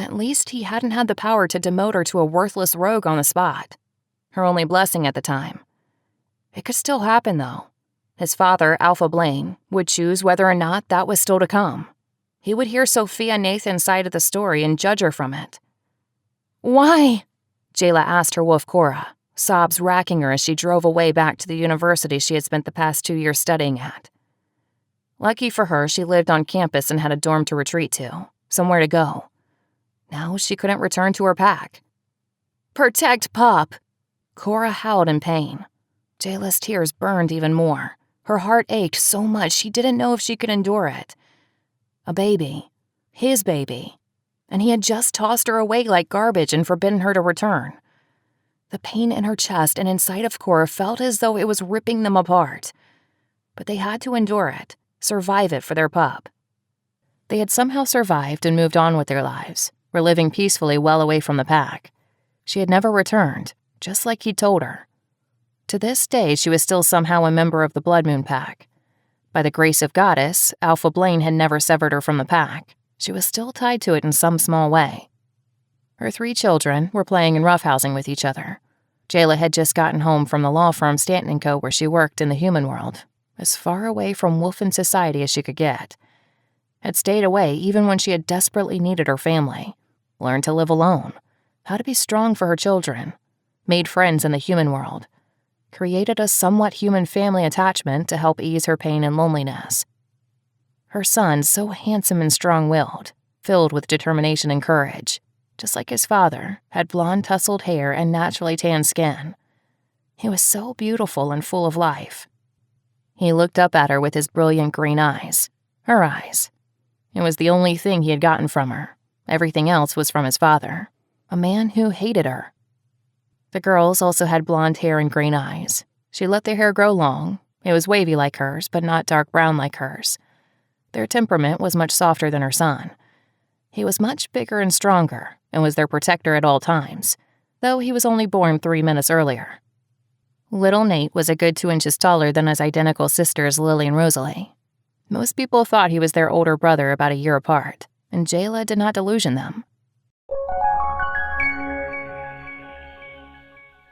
At least he hadn't had the power to demote her to a worthless rogue on the spot. Her only blessing at the time. It could still happen, though. His father, Alpha Blaine, would choose whether or not that was still to come. He would hear Sophia Nathan's side of the story and judge her from it. "Why?" Jayla asked her wolf Cora, sobs racking her as she drove away back to the university she had spent the past 2 years studying at. Lucky for her, she lived on campus and had a dorm to retreat to, somewhere to go. Now she couldn't return to her pack. "Protect Pup!" Cora howled in pain. Jayla's tears burned even more. Her heart ached so much she didn't know if she could endure it. A baby. His baby. And he had just tossed her away like garbage and forbidden her to return. The pain in her chest and inside of Cora felt as though it was ripping them apart. But they had to endure it, survive it for their pup. They had somehow survived and moved on with their lives, were living peacefully well away from the pack. She had never returned, just like he'd told her. To this day, she was still somehow a member of the Blood Moon Pack. By the grace of Goddess, Alpha Blaine had never severed her from the pack. She was still tied to it in some small way. Her 3 children were playing and roughhousing with each other. Jayla had just gotten home from the law firm Stanton & Co. where she worked in the human world, as far away from wolfen society as she could get. Had stayed away even when she had desperately needed her family, learned to live alone, how to be strong for her children, made friends in the human world, created a somewhat human family attachment to help ease her pain and loneliness. Her son, so handsome and strong-willed, filled with determination and courage, just like his father, had blonde tousled hair and naturally tanned skin. He was so beautiful and full of life. He looked up at her with his brilliant green eyes, her eyes. It was the only thing he had gotten from her. Everything else was from his father, a man who hated her. The girls also had blonde hair and green eyes. She let their hair grow long. It was wavy like hers, but not dark brown like hers. Their temperament was much softer than her son. He was much bigger and stronger, and was their protector at all times, though he was only born 3 minutes earlier. Little Nate was a good 2 inches taller than his identical sisters Lily and Rosalie. Most people thought he was their older brother about a year apart, and Jayla did not delusion them.